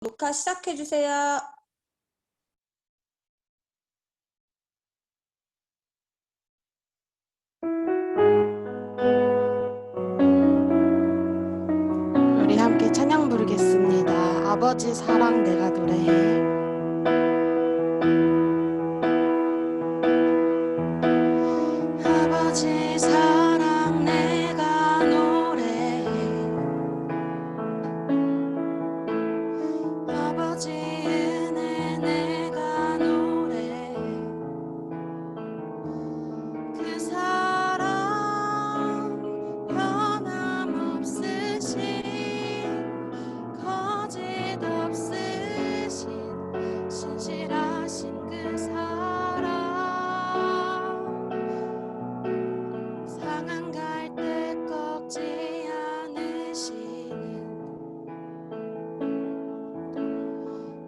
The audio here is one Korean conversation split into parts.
녹화 시작해 주세요. 우리 함께 찬양 부르겠습니다. 아버지 사랑 내가 노래해. 아버지 사랑 내가 노래해. 아버지 은혜 내가 노래해. 그 사랑 변함없으신 거짓 없으신 신실하신 그 사랑 상한 갈 때 꺾지 않으시는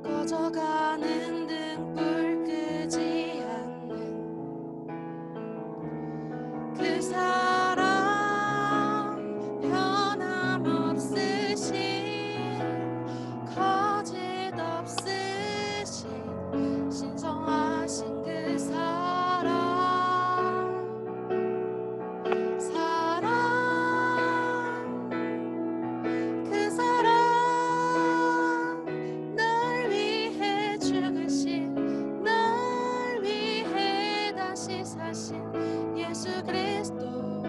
꺼져가는 등불 끄지 않는 그 사랑 변함없으신 거짓 없으신 신성하신 그 사랑 그 사랑 널 위해 죽으신 널 위해 다시 사신 예수 그리스도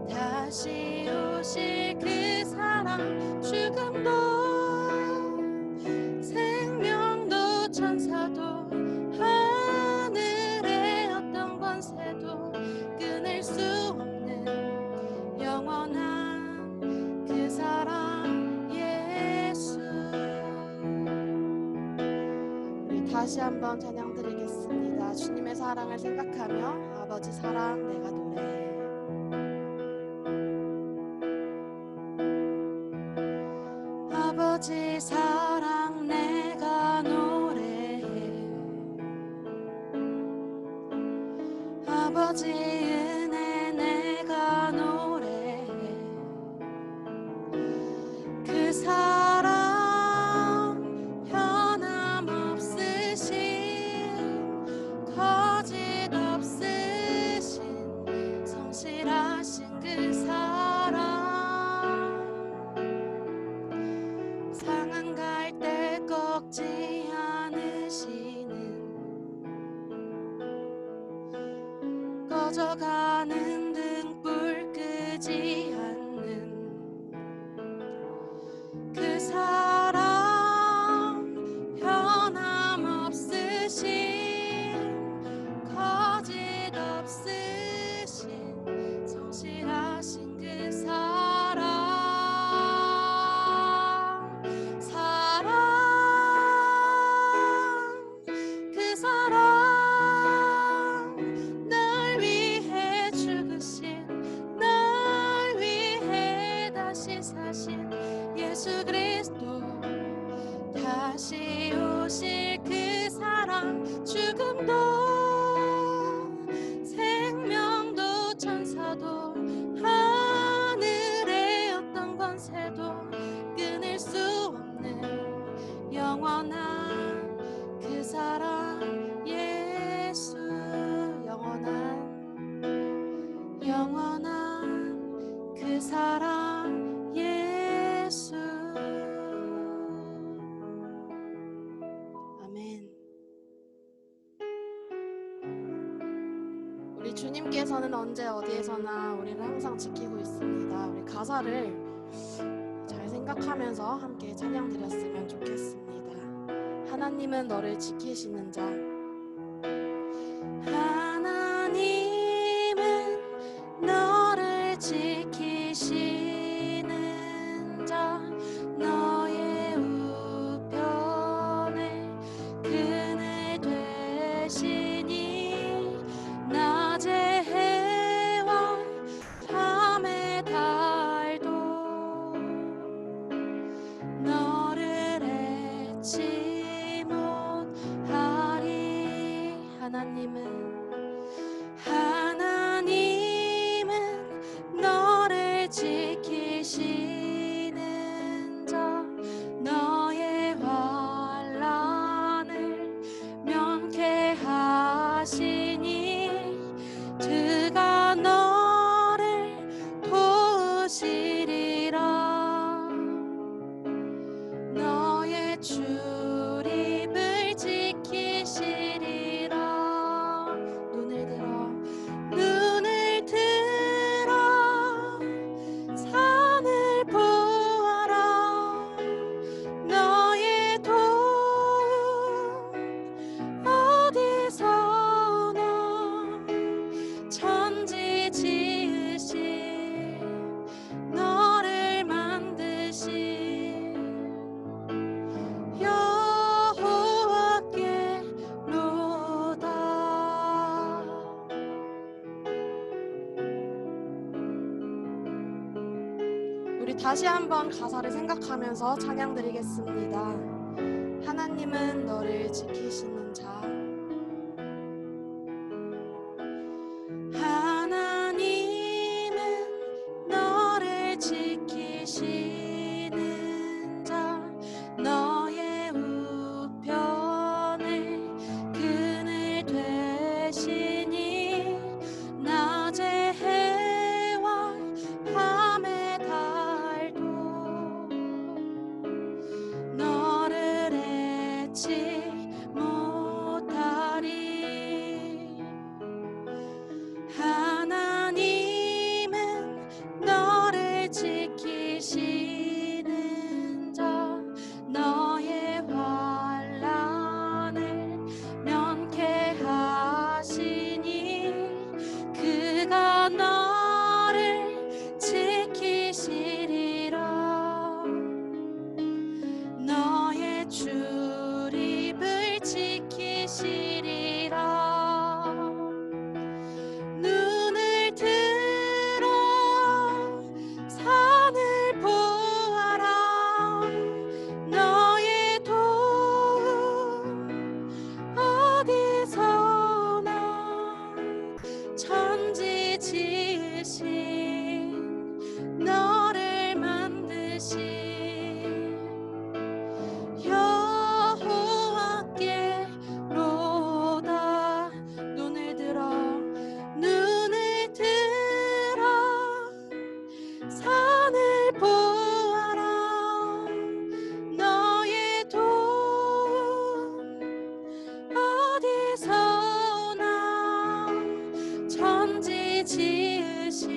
다시 오실 그 사랑 죽음도 생명도 천사도 하늘의 어떤 권세도 끊을 수 없는 영원한 그 사랑 예수. 우리 다시 한번 찬양 드리겠습니다. 주님의 사랑을 생각하며 아버지 사랑 내가 노래해. 아버지 사랑 내가 노래해. 아버지 은혜 내가 노래해. 그 사랑 변함없으신 거짓 없으신 성실하신 그 사랑 상한 갈 때 꺾지 않으시는 꺼져가는 등불 끄지 않는 그 사랑 변함없으신 거짓 없으신 성실하신 그 사랑 그 사랑 널 위해 죽으신 널 위해 다시 사신 예수 그리스도 다시 오실 그 사랑 죽음도 생명도 천사도 하늘의 어떤 권세도 끊을 수 없는 영원한 그 사랑 예수. 영원한 그 사랑 예수. 아멘. 우리 주님께서는 언제 어디에서나 우리를 항상 지키고 있습니다. 우리 가사를 잘 생각하면서 함께 찬양 드렸으면 좋겠습니다. 하나님은 너를 지키시는 자. 하나님은 너를 지키시는 자. 너의 우편에 그늘 되시니 낮의 해와 밤의 달도 너를 잊지 못하리. 너의 출입을 지키시리라. 눈을 들어 산을 보아라. 너의 도움 어디서나 천지 지으신 너를 만드신 여호와께로다. 우리 다시 한번 가사를 생각하면서 찬양 드리겠습니다. 하나님은 너를 지키시는 자. 하나님은 너를 지키시는 자. 너의 우편에 그늘 되시니 낮의 해와 밤의 달도 너를 잊지 못하리. 하나님은 너를 지키시는 자. 너의 환난을 면케 하시니 그가 너를 지키시리라. 너의 출입을 지키시리라. 눈을 들어 산을 보아라. 너의 도움 어디서나 천지 지으신 너를 만드신 여호와께로다. 눈을 들어 산을 보아라. 너의 도움 어디서나 천지 지으신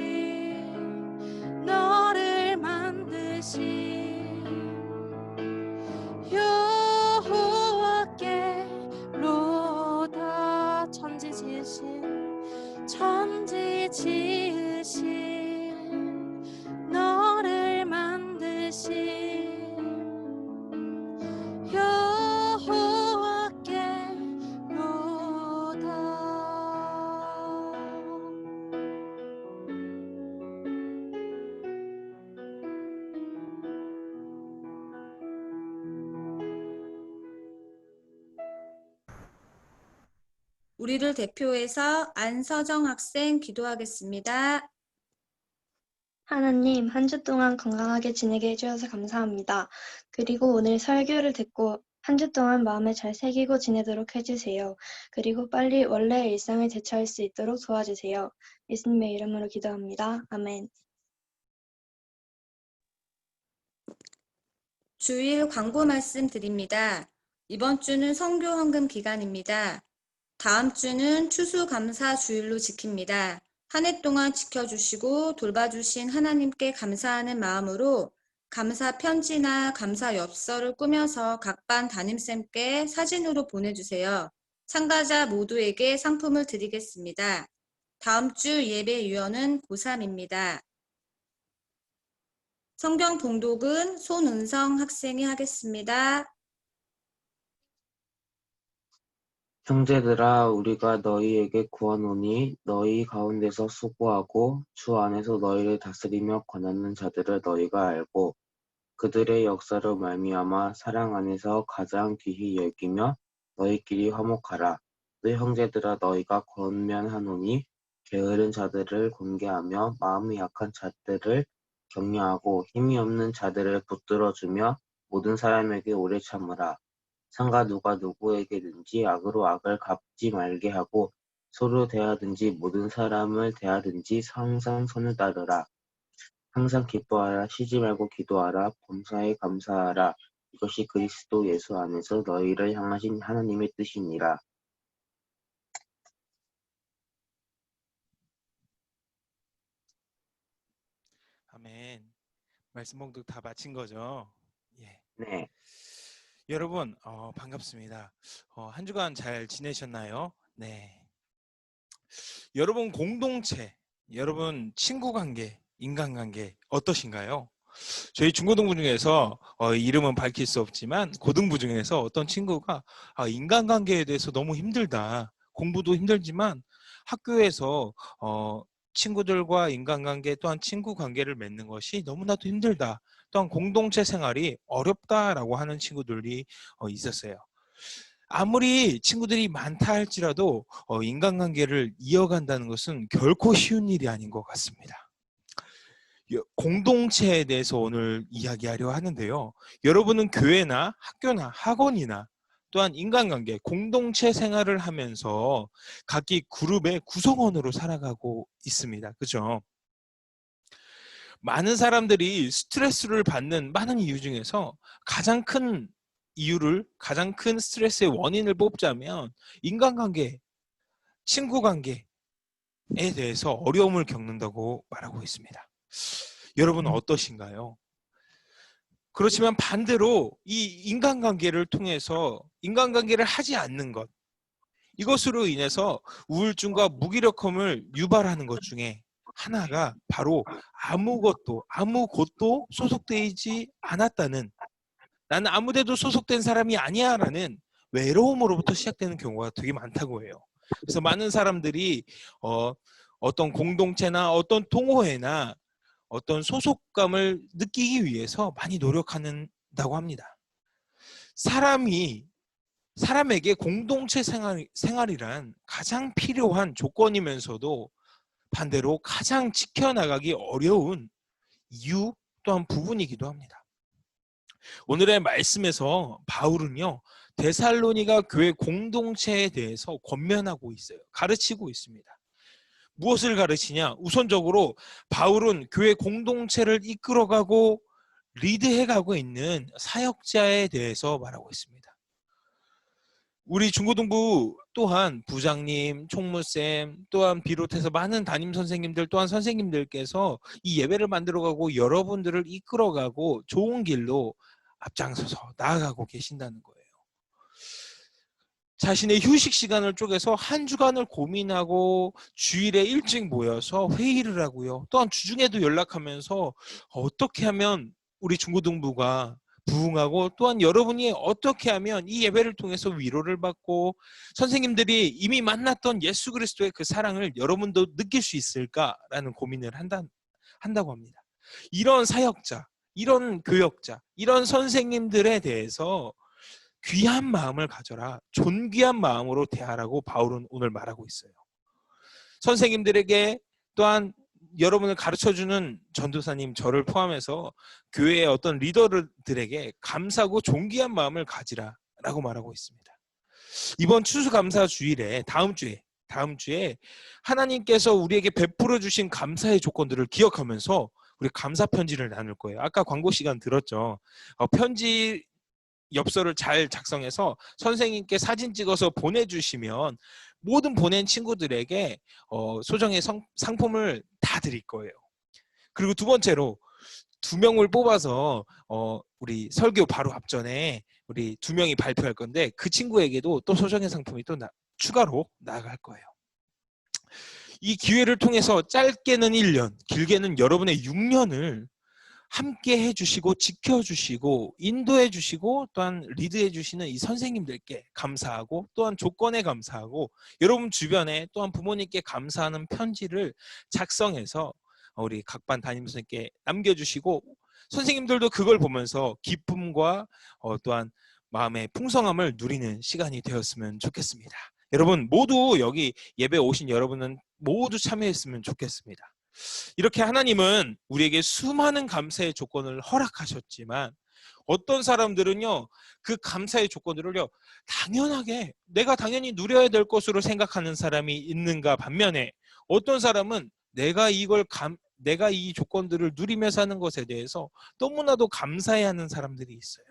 너를 만드신 여호와께로다. 천지 지으신 너를 만드신 여호와께로다. 우리를 대표해서 안서정 학생 기도하겠습니다. 하나님, 한 주 동안 건강하게 지내게 해주셔서 감사합니다. 그리고 오늘 설교를 듣고 한 주 동안 마음에 잘 새기고 지내도록 해주세요. 그리고 빨리 원래의 일상을 되찾을 수 있도록 도와주세요. 예수님의 이름으로 기도합니다. 아멘. 주일 광고 말씀 드립니다. 이번 주는 선교 헌금 기간입니다. 다음 주는 추수감사 주일로 지킵니다. 한 해 동안 지켜주시고 돌봐주신 하나님께 감사하는 마음으로 감사 편지나 감사 엽서를 꾸며서 각 반 담임쌤께 사진으로 보내주세요. 참가자 모두에게 상품을 드리겠습니다. 다음 주 예배 유언은 고3입니다. 성경 봉독은 손은성 학생이 하겠습니다. 형제들아, 우리가 너희에게 구하노니 너희 가운데서 수고하고 주 안에서 너희를 다스리며 권하는 자들을 너희가 알고 그들의 역사로 말미암아 사랑 안에서 가장 귀히 여기며 너희끼리 화목하라. 너 형제들아, 너희가 권면하노니 게으른 자들을 권계하며 마음이 약한 자들을 격려하고 힘이 없는 자들을 붙들어주며 모든 사람에게 오래 참으라. 상가 누가 누구에게든지 악으로 악을 갚지 말게 하고 서로 대하든지 모든 사람을 대하든지 항상 선을 따르라. 항상 기뻐하라. 쉬지 말고 기도하라. 범사에 감사하라. 이것이 그리스도 예수 안에서 너희를 향하신 하나님의 뜻이니라. 아멘. 말씀 봉독 다 마친 거죠? 예. 네, 여러분, 반갑습니다. 한 주간 잘 지내셨나요? 네. 여러분 공동체, 여러분 친구 관계, 인간관계 어떠신가요? 저희 중고등부 중에서 이름은 밝힐 수 없지만 고등부 중에서 어떤 친구가 인간관계에 대해서 너무 힘들다. 공부도 힘들지만 학교에서 친구들과 인간관계 또한 친구 관계를 맺는 것이 너무나도 힘들다. 또한 공동체 생활이 어렵다라고 하는 친구들이 있었어요. 아무리 친구들이 많다 할지라도 인간관계를 이어간다는 것은 결코 쉬운 일이 아닌 것 같습니다. 공동체에 대해서 오늘 이야기하려 하는데요. 여러분은 교회나 학교나 학원이나 또한 인간관계, 공동체 생활을 하면서 각기 그룹의 구성원으로 살아가고 있습니다. 그죠? 많은 사람들이 스트레스를 받는 많은 이유 중에서 가장 큰 스트레스의 원인을 뽑자면 인간관계, 친구관계에 대해서 어려움을 겪는다고 말하고 있습니다. 여러분은 어떠신가요? 그렇지만 반대로 이 인간관계를 통해서 인간관계를 하지 않는 것, 이것으로 인해서 우울증과 무기력함을 유발하는 것 중에 하나가 바로 아무 곳도 소속되지 않았다는, 나는 아무데도 소속된 사람이 아니야 라는 외로움으로부터 시작되는 경우가 되게 많다고 해요. 그래서 많은 사람들이 어떤 공동체나 어떤 동호회나 어떤 소속감을 느끼기 위해서 많이 노력한다고 합니다. 사람에게 공동체 생활이란 가장 필요한 조건이면서도 반대로 가장 지켜나가기 어려운 이유 또한 부분이기도 합니다. 오늘의 말씀에서 바울은요, 데살로니가 교회 공동체에 대해서 권면하고 있어요. 가르치고 있습니다. 무엇을 가르치냐? 우선적으로 바울은 교회 공동체를 이끌어가고 리드해가고 있는 사역자에 대해서 말하고 있습니다. 우리 중고등부 또한 부장님, 총무쌤 또한 비롯해서 많은 담임 선생님들 또한 선생님들께서 이 예배를 만들어가고 여러분들을 이끌어가고 좋은 길로 앞장서서 나아가고 계신다는 거예요. 자신의 휴식 시간을 쪼개서 한 주간을 고민하고 주일에 일찍 모여서 회의를 하고요. 또한 주중에도 연락하면서 어떻게 하면 우리 중고등부가 부흥하고 또한 여러분이 어떻게 하면 이 예배를 통해서 위로를 받고 선생님들이 이미 만났던 예수 그리스도의 그 사랑을 여러분도 느낄 수 있을까라는 고민을 한다고 합니다. 이런 사역자, 이런 교역자, 이런 선생님들에 대해서 귀한 마음을 가져라, 존귀한 마음으로 대하라고 바울은 오늘 말하고 있어요. 선생님들에게 또한 여러분을 가르쳐주는 전도사님, 저를 포함해서 교회의 어떤 리더들에게 감사하고 존귀한 마음을 가지라라고 말하고 있습니다. 이번 추수감사 주일에 다음 주에 하나님께서 우리에게 베풀어 주신 감사의 조건들을 기억하면서 우리 감사 편지를 나눌 거예요. 아까 광고 시간 들었죠. 편지 엽서를 잘 작성해서 선생님께 사진 찍어서 보내주시면 모든 보낸 친구들에게 소정의 상품을 다 드릴 거예요. 그리고 두 번째로 2명을 뽑아서 우리 설교 바로 앞전에 우리 2명이 발표할 건데 그 친구에게도 또 소정의 상품이 또 추가로 나아갈 거예요. 이 기회를 통해서 짧게는 1년, 길게는 여러분의 6년을 함께 해주시고 지켜주시고 인도해주시고 또한 리드해주시는 이 선생님들께 감사하고 또한 조건에 감사하고 여러분 주변에 또한 부모님께 감사하는 편지를 작성해서 우리 각반 담임선생님께 남겨주시고 선생님들도 그걸 보면서 기쁨과 또한 마음의 풍성함을 누리는 시간이 되었으면 좋겠습니다. 여러분 모두 여기 예배 오신 여러분은 모두 참여했으면 좋겠습니다. 이렇게 하나님은 우리에게 수많은 감사의 조건을 허락하셨지만 어떤 사람들은요, 그 감사의 조건들을요, 내가 당연히 누려야 될 것으로 생각하는 사람이 있는가 반면에 어떤 사람은 내가 이 조건들을 누리며 사는 것에 대해서 너무나도 감사해하는 사람들이 있어요.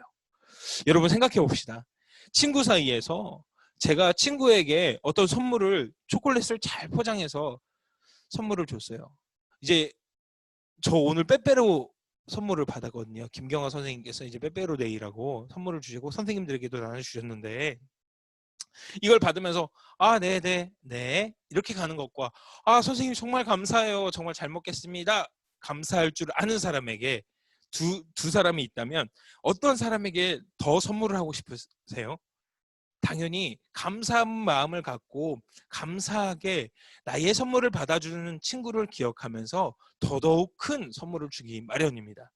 여러분 생각해 봅시다. 친구 사이에서 제가 친구에게 어떤 선물을, 초콜릿을 잘 포장해서 선물을 줬어요. 이제 저 오늘 빼빼로 선물을 받았거든요. 김경아 선생님께서 이제 빼빼로 데이라고 선물을 주시고 선생님들에게도 나눠주셨는데, 이걸 받으면서 아, 네 이렇게 가는 것과 아, 선생님 정말 감사해요, 정말 잘 먹겠습니다, 감사할 줄 아는 사람에게 두 사람이 있다면 어떤 사람에게 더 선물을 하고 싶으세요? 당연히 감사한 마음을 갖고 감사하게 나의 선물을 받아주는 친구를 기억하면서 더더욱 큰 선물을 주기 마련입니다.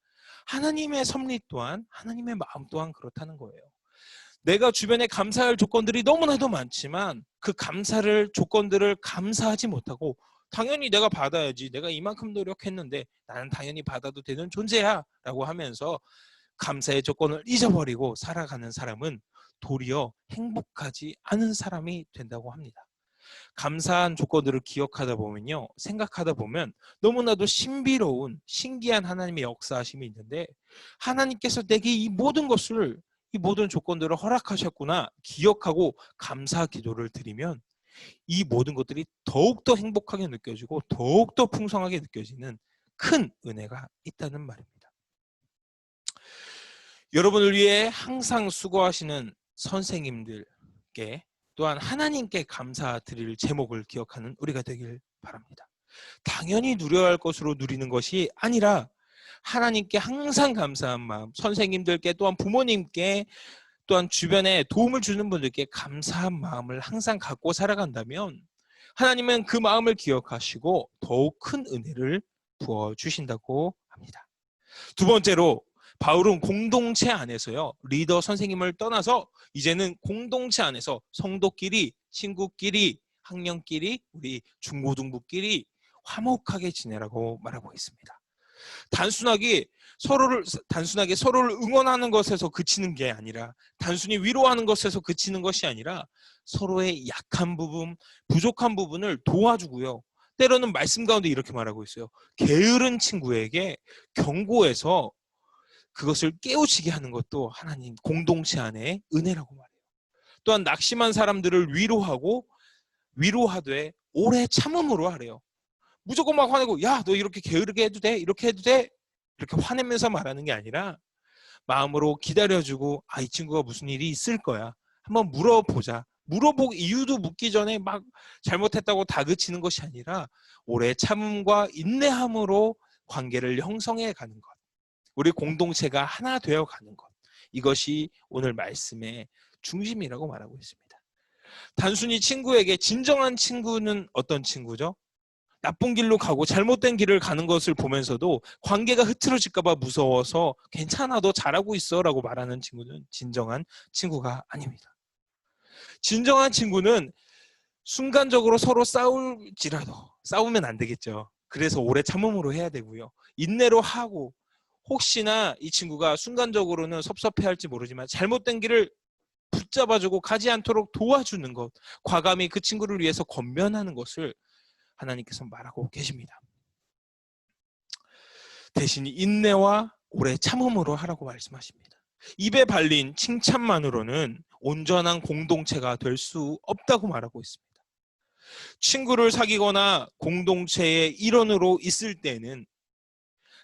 하나님의 섭리 또한, 하나님의 마음 또한 그렇다는 거예요. 내가 주변에 감사할 조건들이 너무나도 많지만 그 감사를, 조건들을 감사하지 못하고 당연히 내가 받아야지, 내가 이만큼 노력했는데 나는 당연히 받아도 되는 존재야 라고 하면서 감사의 조건을 잊어버리고 살아가는 사람은 도리어 행복하지 않은 사람이 된다고 합니다. 감사한 조건들을 기억하다 보면요, 생각하다 보면 너무나도 신비로운, 신기한 하나님의 역사하심이 있는데, 하나님께서 내게 이 모든 것을, 이 모든 조건들을 허락하셨구나 기억하고 감사 기도를 드리면 이 모든 것들이 더욱더 행복하게 느껴지고 더욱더 풍성하게 느껴지는 큰 은혜가 있다는 말입니다. 여러분을 위해 항상 수고하시는 선생님들께 또한 하나님께 감사드릴 제목을 기억하는 우리가 되길 바랍니다. 당연히 누려야 할 것으로 누리는 것이 아니라 하나님께 항상 감사한 마음, 선생님들께 또한 부모님께 또한 주변에 도움을 주는 분들께 감사한 마음을 항상 갖고 살아간다면 하나님은 그 마음을 기억하시고 더욱 큰 은혜를 부어주신다고 합니다. 두 번째로, 바울은 공동체 안에서요, 리더 선생님을 떠나서 이제는 공동체 안에서 성도끼리, 친구끼리, 학년끼리, 우리 중고등부끼리 화목하게 지내라고 말하고 있습니다. 단순하게 서로를 응원하는 것에서 그치는 게 아니라, 단순히 위로하는 것에서 그치는 것이 아니라 서로의 약한 부분, 부족한 부분을 도와주고요. 때로는 말씀 가운데 이렇게 말하고 있어요. 게으른 친구에게 경고해서 그것을 깨우치게 하는 것도 하나님 공동체 안의 은혜라고 말해요. 또한 낙심한 사람들을 위로하되 오래 참음으로 하래요. 무조건 막 화내고 야, 너 이렇게 게으르게 해도 돼? 이렇게 해도 돼? 이렇게 화내면서 말하는 게 아니라 마음으로 기다려주고, 이 친구가 무슨 일이 있을 거야, 한번 물어보자. 이유도 묻기 전에 막 잘못했다고 다그치는 것이 아니라 오래 참음과 인내함으로 관계를 형성해 가는 것, 우리 공동체가 하나 되어 가는 것, 이것이 오늘 말씀의 중심이라고 말하고 있습니다. 단순히 친구에게, 진정한 친구는 어떤 친구죠? 나쁜 길로 가고 잘못된 길을 가는 것을 보면서도 관계가 흐트러질까 봐 무서워서 괜찮아, 너 잘하고 있어 라고 말하는 친구는 진정한 친구가 아닙니다. 진정한 친구는 순간적으로 서로 싸우면 안 되겠죠. 그래서 오래 참음으로 해야 되고요. 인내로 하고, 혹시나 이 친구가 순간적으로는 섭섭해할지 모르지만 잘못된 길을 붙잡아주고 가지 않도록 도와주는 것, 과감히 그 친구를 위해서 권면하는 것을 하나님께서 말하고 계십니다. 대신 인내와 오래 참음으로 하라고 말씀하십니다. 입에 발린 칭찬만으로는 온전한 공동체가 될 수 없다고 말하고 있습니다. 친구를 사귀거나 공동체의 일원으로 있을 때는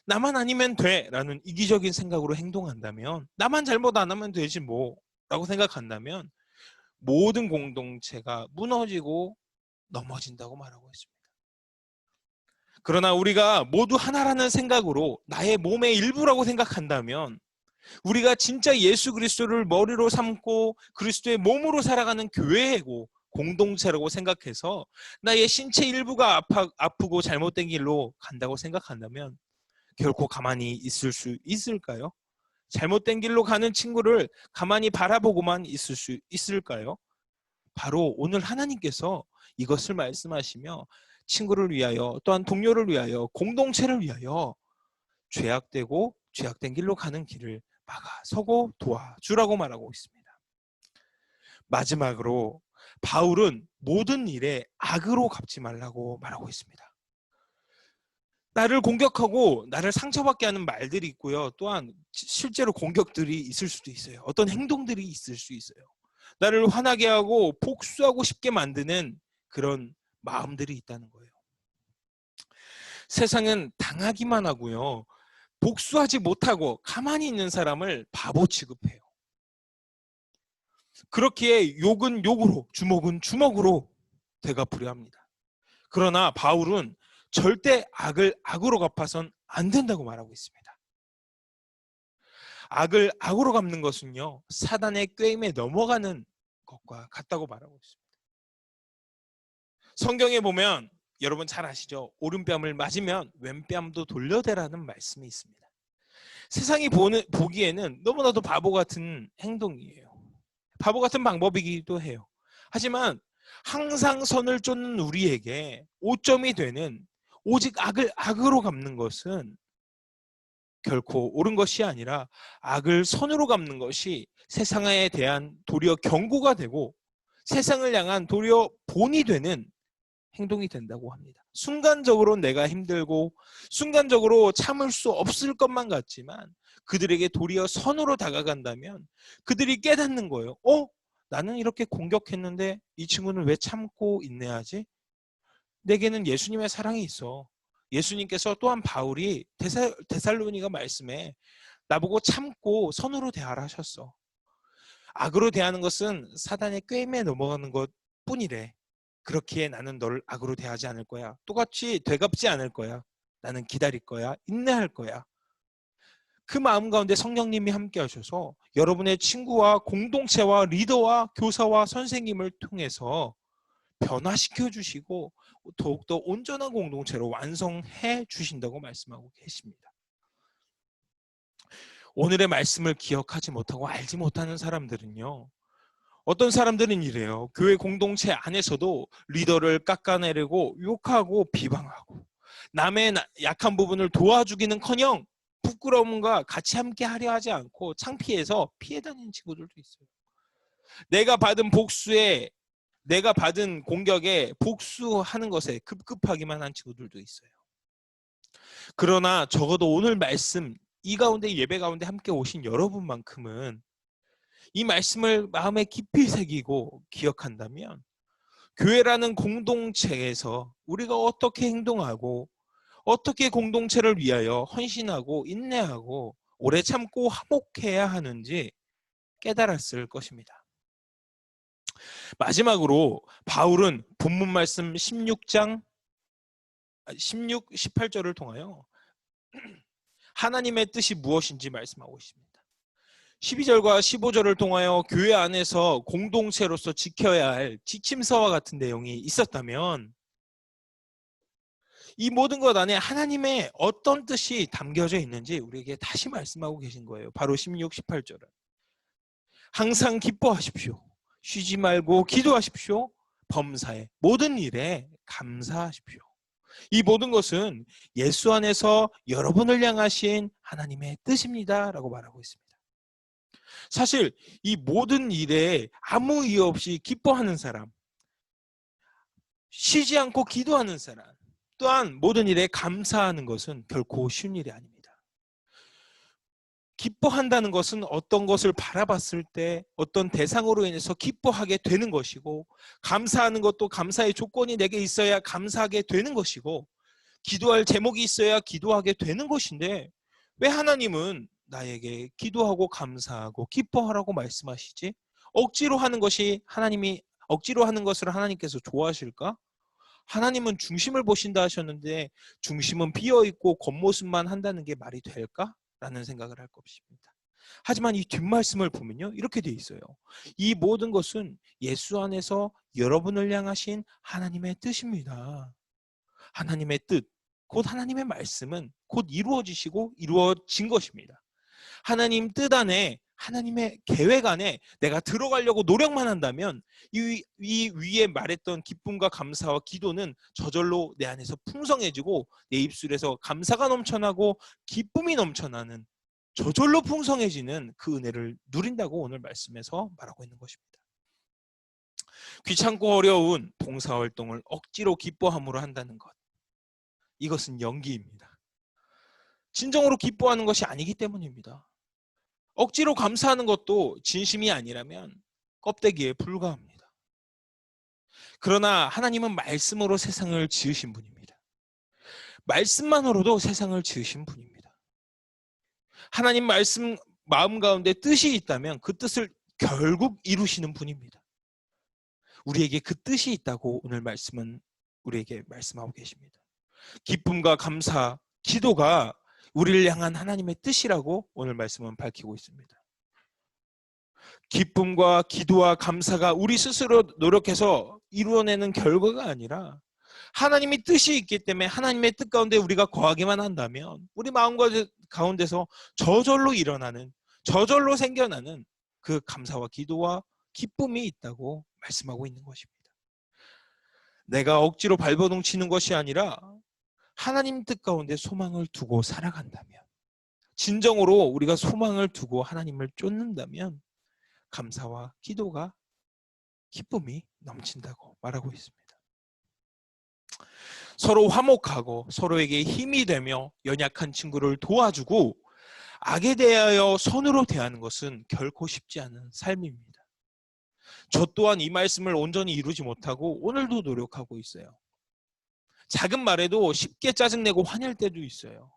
나만 아니면 돼 라는 이기적인 생각으로 행동한다면, 나만 잘못 안 하면 되지 뭐 라고 생각한다면 모든 공동체가 무너지고 넘어진다고 말하고 있습니다. 그러나 우리가 모두 하나라는 생각으로 나의 몸의 일부라고 생각한다면, 우리가 진짜 예수 그리스도를 머리로 삼고 그리스도의 몸으로 살아가는 교회고 공동체라고 생각해서 나의 신체 일부가 아프고 잘못된 길로 간다고 생각한다면 결코 가만히 있을 수 있을까요? 잘못된 길로 가는 친구를 가만히 바라보고만 있을 수 있을까요? 바로 오늘 하나님께서 이것을 말씀하시며 친구를 위하여, 또한 동료를 위하여, 공동체를 위하여 죄악된 길로 가는 길을 막아서고 도와주라고 말하고 있습니다. 마지막으로 바울은 모든 일에 악으로 갚지 말라고 말하고 있습니다. 나를 공격하고 나를 상처받게 하는 말들이 있고요. 또한 실제로 공격들이 있을 수도 있어요. 어떤 행동들이 있을 수 있어요. 나를 화나게 하고 복수하고 싶게 만드는 그런 마음들이 있다는 거예요. 세상은 당하기만 하고요. 복수하지 못하고 가만히 있는 사람을 바보 취급해요. 그렇기에 욕은 욕으로, 주먹은 주먹으로 되갚으려 합니다. 그러나 바울은 절대 악을 악으로 갚아선 안 된다고 말하고 있습니다. 악을 악으로 갚는 것은요, 사단의 꾀임에 넘어가는 것과 같다고 말하고 있습니다. 성경에 보면 여러분 잘 아시죠? 오른뺨을 맞으면 왼뺨도 돌려대라는 말씀이 있습니다. 세상이 보기에는 너무나도 바보 같은 행동이에요. 바보 같은 방법이기도 해요. 하지만 항상 선을 쫓는 우리에게 오점이 되는 오직 악을 악으로 갚는 것은 결코 옳은 것이 아니라 악을 선으로 갚는 것이 세상에 대한 도리어 경고가 되고 세상을 향한 도리어 본이 되는 행동이 된다고 합니다. 순간적으로 내가 힘들고 순간적으로 참을 수 없을 것만 같지만 그들에게 도리어 선으로 다가간다면 그들이 깨닫는 거예요. 나는 이렇게 공격했는데 이 친구는 왜 참고 인내하지? 내게는 예수님의 사랑이 있어. 예수님께서 또한 바울이 데살로니가 말씀에 나보고 참고 선으로 대하라 하셨어. 악으로 대하는 것은 사단의 꾀임에 넘어가는 것 뿐이래. 그렇기에 나는 너를 악으로 대하지 않을 거야. 똑같이 되갚지 않을 거야. 나는 기다릴 거야. 인내할 거야. 그 마음 가운데 성령님이 함께 하셔서 여러분의 친구와 공동체와 리더와 교사와 선생님을 통해서 변화시켜 주시고 더욱더 온전한 공동체로 완성해 주신다고 말씀하고 계십니다. 오늘의 말씀을 기억하지 못하고 알지 못하는 사람들은요. 어떤 사람들은 이래요. 교회 공동체 안에서도 리더를 깎아내리고 욕하고 비방하고 남의 약한 부분을 도와주기는커녕 부끄러움과 같이 함께 하려 하지 않고 창피해서 피해 다니는 친구들도 있어요. 내가 받은 공격에 복수하는 것에 급급하기만 한 친구들도 있어요. 그러나 적어도 오늘 말씀 이 가운데 예배 가운데 함께 오신 여러분만큼은 이 말씀을 마음에 깊이 새기고 기억한다면 교회라는 공동체에서 우리가 어떻게 행동하고 어떻게 공동체를 위하여 헌신하고 인내하고 오래 참고 화목해야 하는지 깨달았을 것입니다. 마지막으로 바울은 본문 말씀 16장 16, 18절을 통하여 하나님의 뜻이 무엇인지 말씀하고 있습니다. 12절과 15절을 통하여 교회 안에서 공동체로서 지켜야 할 지침서와 같은 내용이 있었다면 이 모든 것 안에 하나님의 어떤 뜻이 담겨져 있는지 우리에게 다시 말씀하고 계신 거예요. 바로 16, 18절은 항상 기뻐하십시오. 쉬지 말고 기도하십시오. 범사에 모든 일에 감사하십시오. 이 모든 것은 예수 안에서 여러분을 향하신 하나님의 뜻입니다. 라고 말하고 있습니다. 사실 이 모든 일에 아무 이유 없이 기뻐하는 사람, 쉬지 않고 기도하는 사람, 또한 모든 일에 감사하는 것은 결코 쉬운 일이 아닙니다. 기뻐한다는 것은 어떤 것을 바라봤을 때 어떤 대상으로 인해서 기뻐하게 되는 것이고, 감사하는 것도 감사의 조건이 내게 있어야 감사하게 되는 것이고, 기도할 제목이 있어야 기도하게 되는 것인데 왜 하나님은 나에게 기도하고 감사하고 기뻐하라고 말씀하시지? 억지로 하는 것을 하나님께서 좋아하실까? 하나님은 중심을 보신다 하셨는데 중심은 비어있고 겉모습만 한다는 게 말이 될까? 라는 생각을 할 것입니다. 하지만 이 뒷말씀을 보면요, 이렇게 돼 있어요. 이 모든 것은 예수 안에서 여러분을 향하신 하나님의 뜻입니다. 하나님의 뜻, 곧 하나님의 말씀은 곧 이루어지시고 이루어진 것입니다. 하나님 뜻 안에, 하나님의 계획 안에 내가 들어가려고 노력만 한다면 이 위에 말했던 기쁨과 감사와 기도는 저절로 내 안에서 풍성해지고 내 입술에서 감사가 넘쳐나고 기쁨이 넘쳐나는 저절로 풍성해지는 그 은혜를 누린다고 오늘 말씀에서 말하고 있는 것입니다. 귀찮고 어려운 봉사활동을 억지로 기뻐함으로 한다는 것, 이것은 연기입니다. 진정으로 기뻐하는 것이 아니기 때문입니다. 억지로 감사하는 것도 진심이 아니라면 껍데기에 불과합니다. 그러나 하나님은 말씀으로 세상을 지으신 분입니다. 말씀만으로도 세상을 지으신 분입니다. 하나님 말씀 마음 가운데 뜻이 있다면 그 뜻을 결국 이루시는 분입니다. 우리에게 그 뜻이 있다고 오늘 말씀은 우리에게 말씀하고 계십니다. 기쁨과 감사, 기도가 우리를 향한 하나님의 뜻이라고 오늘 말씀은 밝히고 있습니다. 기쁨과 기도와 감사가 우리 스스로 노력해서 이루어내는 결과가 아니라 하나님이 뜻이 있기 때문에 하나님의 뜻 가운데 우리가 거하기만 한다면 우리 마음 가운데서 저절로 일어나는, 저절로 생겨나는 그 감사와 기도와 기쁨이 있다고 말씀하고 있는 것입니다. 내가 억지로 발버둥 치는 것이 아니라 하나님 뜻 가운데 소망을 두고 살아간다면, 진정으로 우리가 소망을 두고 하나님을 쫓는다면 감사와 기도가 기쁨이 넘친다고 말하고 있습니다. 서로 화목하고 서로에게 힘이 되며 연약한 친구를 도와주고 악에 대하여 선으로 대하는 것은 결코 쉽지 않은 삶입니다. 저 또한 이 말씀을 온전히 이루지 못하고 오늘도 노력하고 있어요. 작은 말에도 쉽게 짜증내고 화낼 때도 있어요.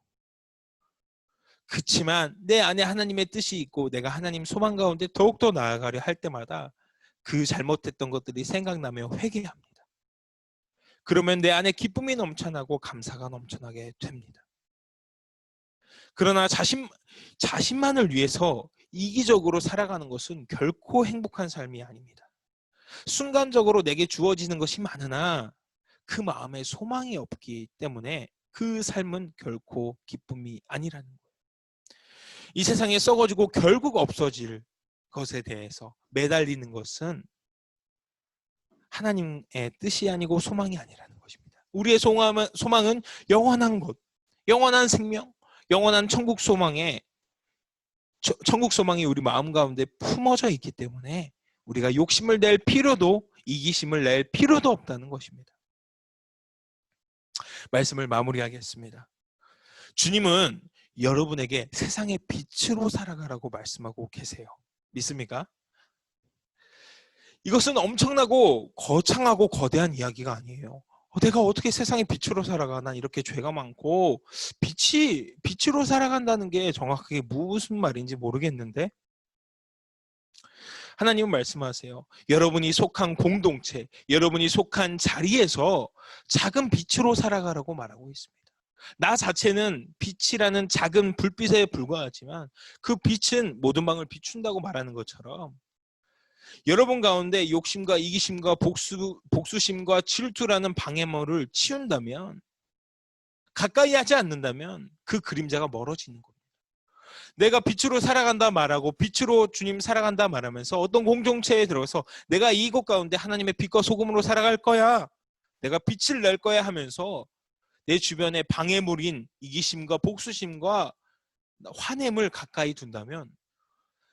그렇지만 내 안에 하나님의 뜻이 있고 내가 하나님 소망 가운데 더욱더 나아가려 할 때마다 그 잘못했던 것들이 생각나며 회개합니다. 그러면 내 안에 기쁨이 넘쳐나고 감사가 넘쳐나게 됩니다. 그러나 자신만을 위해서 이기적으로 살아가는 것은 결코 행복한 삶이 아닙니다. 순간적으로 내게 주어지는 것이 많으나 그 마음에 소망이 없기 때문에 그 삶은 결코 기쁨이 아니라는 거예요. 이 세상에 썩어지고 결국 없어질 것에 대해서 매달리는 것은 하나님의 뜻이 아니고 소망이 아니라는 것입니다. 우리의 소망은 영원한 것, 영원한 생명, 영원한 천국 소망이 우리 마음 가운데 품어져 있기 때문에 우리가 욕심을 낼 필요도, 이기심을 낼 필요도 없다는 것입니다. 말씀을 마무리하겠습니다. 주님은 여러분에게 세상의 빛으로 살아가라고 말씀하고 계세요. 믿습니까? 이것은 엄청나고 거창하고 거대한 이야기가 아니에요. 내가 어떻게 세상의 빛으로 살아가? 난 이렇게 죄가 많고 빛으로 살아간다는 게 정확하게 무슨 말인지 모르겠는데 하나님은 말씀하세요. 여러분이 속한 공동체, 여러분이 속한 자리에서 작은 빛으로 살아가라고 말하고 있습니다. 나 자체는 빛이라는 작은 불빛에 불과하지만 그 빛은 모든 방을 비춘다고 말하는 것처럼 여러분 가운데 욕심과 이기심과 복수심과 질투라는 방해물을 치운다면, 가까이 하지 않는다면 그 그림자가 멀어지는 겁니다. 내가 빛으로 살아간다 말하고 빛으로 주님 살아간다 말하면서 어떤 공동체에 들어서 내가 이곳 가운데 하나님의 빛과 소금으로 살아갈 거야, 내가 빛을 낼 거야 하면서 내 주변에 방해물인 이기심과 복수심과 화냄을 가까이 둔다면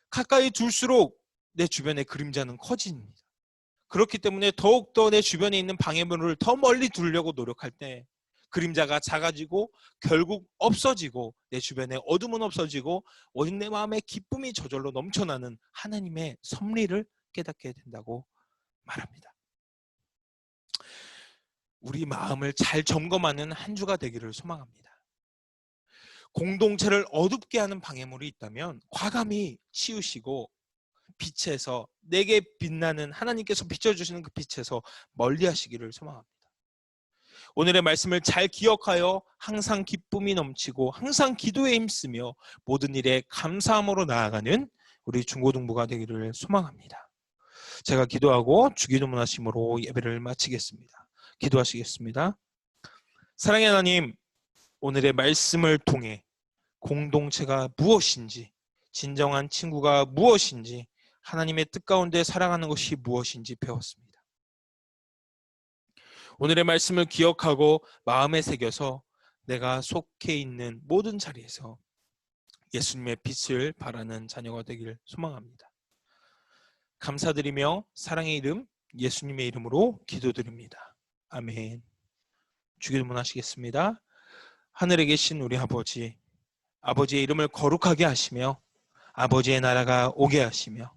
가까이 둘수록 내 주변의 그림자는 커집니다. 그렇기 때문에 더욱더 내 주변에 있는 방해물을 더 멀리 두려고 노력할 때 그림자가 작아지고 결국 없어지고 내 주변에 어둠은 없어지고 오직 내 마음에 기쁨이 저절로 넘쳐나는 하나님의 섭리를 깨닫게 된다고 말합니다. 우리 마음을 잘 점검하는 한 주가 되기를 소망합니다. 공동체를 어둡게 하는 방해물이 있다면 과감히 치우시고 빛에서, 내게 빛나는 하나님께서 비춰주시는 그 빛에서 멀리 하시기를 소망합니다. 오늘의 말씀을 잘 기억하여 항상 기쁨이 넘치고 항상 기도에 힘쓰며 모든 일에 감사함으로 나아가는 우리 중고등부가 되기를 소망합니다. 제가 기도하고 주기도문 하심으로 예배를 마치겠습니다. 기도하시겠습니다. 사랑의 하나님, 오늘의 말씀을 통해 공동체가 무엇인지, 진정한 친구가 무엇인지, 하나님의 뜻 가운데 살아가는 것이 무엇인지 배웠습니다. 오늘의 말씀을 기억하고 마음에 새겨서 내가 속해 있는 모든 자리에서 예수님의 빛을 바라는 자녀가 되기를 소망합니다. 감사드리며 사랑의 이름 예수님의 이름으로 기도드립니다. 아멘. 주기도문 하시겠습니다. 하늘에 계신 우리 아버지, 아버지의 이름을 거룩하게 하시며 아버지의 나라가 오게 하시며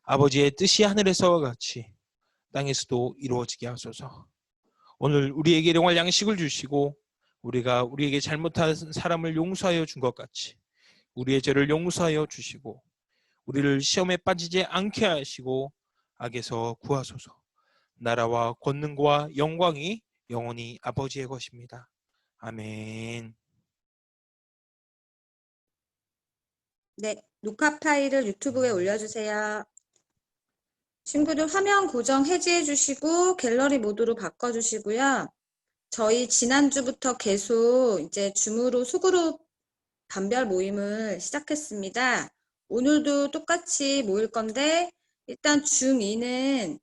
아버지의 뜻이 하늘에서와 같이 땅에서도 이루어지게 하소서. 오늘 우리에게 일용할 양식을 주시고 우리가 우리에게 잘못한 사람을 용서하여 준 것 같이 우리의 죄를 용서하여 주시고 우리를 시험에 빠지지 않게 하시고 악에서 구하소서. 나라와 권능과 영광이 영원히 아버지의 것입니다. 아멘. 네, 녹화 파일을 유튜브에 올려주세요. 친구들 화면 고정 해제해 주시고 갤러리 모드로 바꿔주시고요. 저희 지난주부터 계속 이제 줌으로 소그룹 반별 모임을 시작했습니다. 오늘도 똑같이 모일 건데 일단 중2는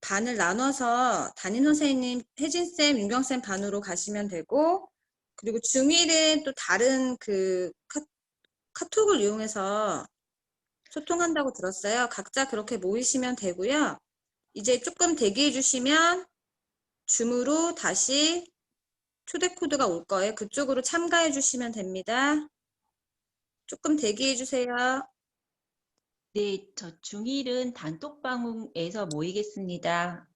반을 나눠서 담임선생님 혜진쌤, 윤경쌤 반으로 가시면 되고 그리고 중1은 또 다른 그 카톡을 이용해서 소통한다고 들었어요. 각자 그렇게 모이시면 되고요. 이제 조금 대기해 주시면 줌으로 다시 초대 코드가 올 거예요. 그쪽으로 참가해 주시면 됩니다. 조금 대기해 주세요. 네, 저 중1은 단톡방에서 모이겠습니다.